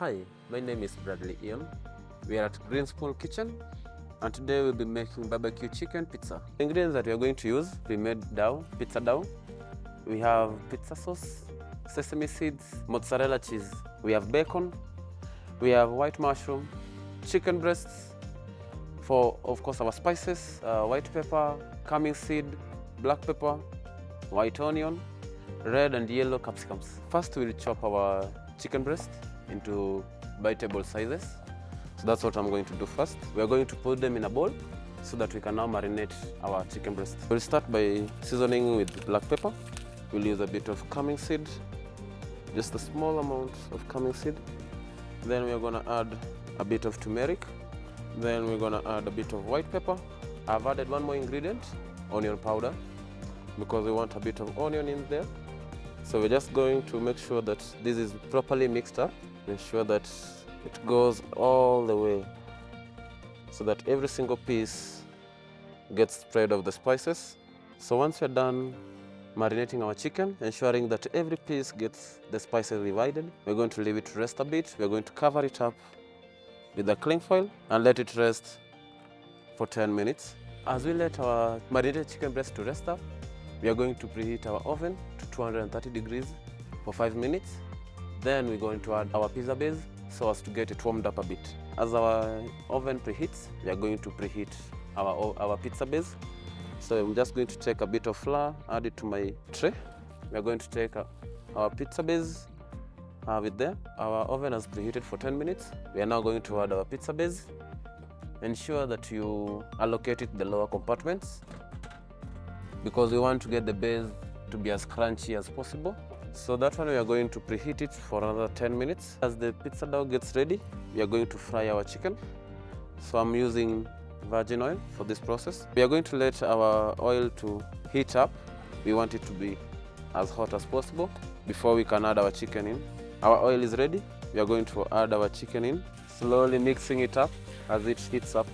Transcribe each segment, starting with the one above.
Hi, my name is Bradley Ian. We are at Green Spoon Kitchen, and today we'll be making barbecue chicken pizza. The ingredients that we are going to use: pre-made dough, pizza dough. We have pizza sauce, sesame seeds, mozzarella cheese. We have bacon. We have white mushroom, chicken breasts. For, of course, our spices: white pepper, cumin seed, black pepper, white onion, red and yellow capsicums. First, we'll chop our chicken breast into biteable sizes. So that's what I'm going to do first. We are going to put them in a bowl so that we can now marinate our chicken breast. We'll start by seasoning with black pepper. We'll use a bit of cumin seed, just a small amount of cumin seed. Then we're going to add a bit of turmeric. Then we're going to add a bit of white pepper. I've added one more ingredient, onion powder, because we want a bit of onion in there. So we're just going to make sure that this is properly mixed up. Ensure that it goes all the way so that every single piece gets spread of the spices. So once we're done marinating our chicken, ensuring that every piece gets the spices divided, we're going to leave it to rest a bit. We're going to cover it up with a cling foil and let it rest for 10 minutes. As we let our marinated chicken breast to rest up, we are going to preheat our oven to 230 degrees for 5 minutes. Then we're going to add our pizza base so as to get it warmed up a bit. As our oven preheats, we are going to preheat our pizza base. So I'm just going to take a bit of flour, add it to my tray. We are going to take our pizza base, have it there. Our oven has preheated for 10 minutes. We are now going to add our pizza base. Ensure that you allocate it the lower compartments because we want to get the base to be as crunchy as possible. So that one we are going to preheat it for another 10 minutes. As the pizza dough gets ready, we are going to fry our chicken. So I'm using virgin oil for this process. We are going to let our oil to heat up. We want it to be as hot as possible before we can add our chicken in. Our oil is ready. We are going to add our chicken in, slowly mixing it up as it heats up.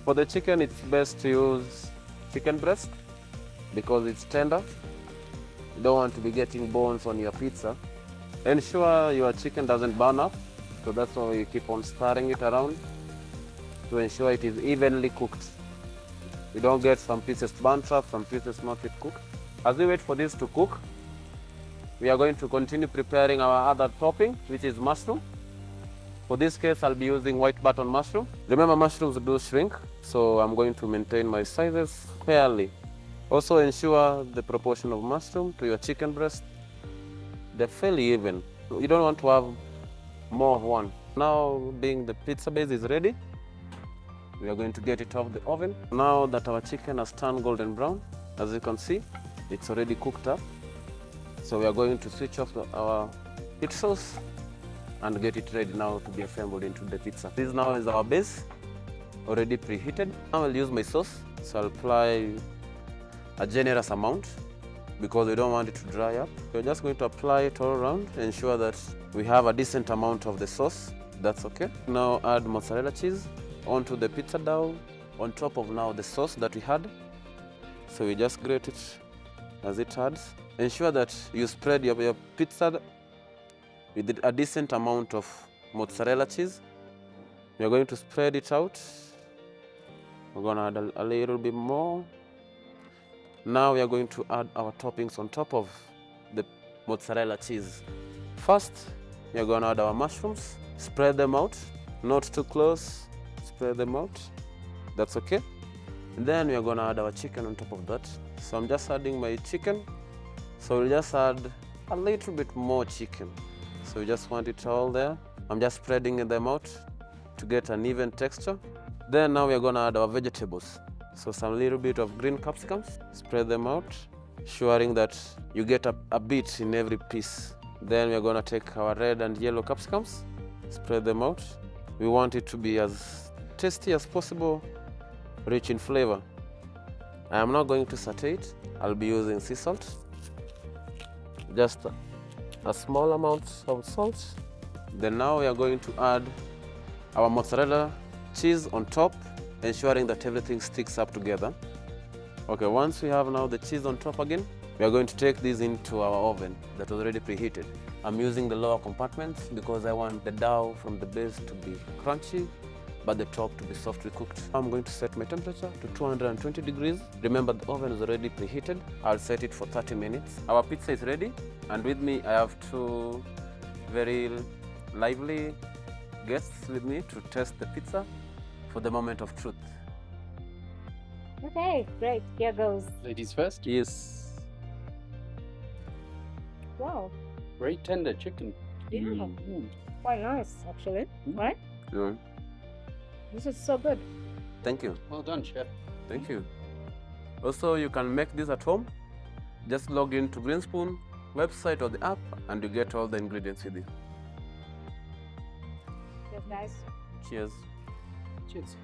For the chicken, it's best to use chicken breast because it's tender. You don't want to be getting bones on your pizza. Ensure your chicken doesn't burn up, so that's why you keep on stirring it around to ensure it is evenly cooked. You don't get some pieces burnt up, some pieces not yet cooked. As we wait for this to cook, we are going to continue preparing our other topping, which is mushroom. For this case, I'll be using white button mushroom. Remember, mushrooms do shrink, so I'm going to maintain my sizes fairly. Also ensure the proportion of mushroom to your chicken breast, they're fairly even. You don't want to have more of one. Now, being the pizza base is ready, we are going to get it off the oven. Now that our chicken has turned golden brown, as you can see, it's already cooked up. So we are going to switch off our heat source and get it ready now to be assembled into the pizza. This now is our base, already preheated. Now I'll use my sauce, so I'll apply a generous amount because we don't want it to dry up. We're just going to apply it all around, ensure that we have a decent amount of the sauce. That's okay. Now add mozzarella cheese onto the pizza dough on top of now the sauce that we had. So we just grate it as it adds. Ensure that you spread your pizza with a decent amount of mozzarella cheese. We're going to spread it out. We're going to add a little bit more. Now we are going to add our toppings on top of the mozzarella cheese. First, we are going to add our mushrooms. Spread them out, not too close. Spread them out. That's okay. And then we are going to add our chicken on top of that. So I'm just adding my chicken. So we'll just add a little bit more chicken. So we just want it all there. I'm just spreading them out to get an even texture. Then now we are going to add our vegetables. So some little bit of green capsicums, spread them out, ensuring that you get a bit in every piece. Then we're going to take our red and yellow capsicums, spread them out. We want it to be as tasty as possible, rich in flavor. I am not going to saute it. I'll be using sea salt. Just a small amount of salt. Then now we are going to add our mozzarella cheese on top, ensuring that everything sticks up together. Okay, once we have now the cheese on top again, we are going to take this into our oven that was already preheated. I'm using the lower compartments because I want the dough from the base to be crunchy, but the top to be softly cooked. I'm going to set my temperature to 220 degrees. Remember, the oven is already preheated. I'll set it for 30 minutes. Our pizza is ready, and with me I have two very lively guests with me to test the pizza for the moment of truth. Okay, great. Here goes. Ladies first. Yes. Wow. Very tender chicken. Yeah. Quite nice, actually. Right? Yeah. This is so good. Thank you. Well done, chef. Thank you. Also, you can make this at home. Just log into Greenspoon website or the app, and you get all the ingredients with you. Yes, guys. Cheers. Cheers.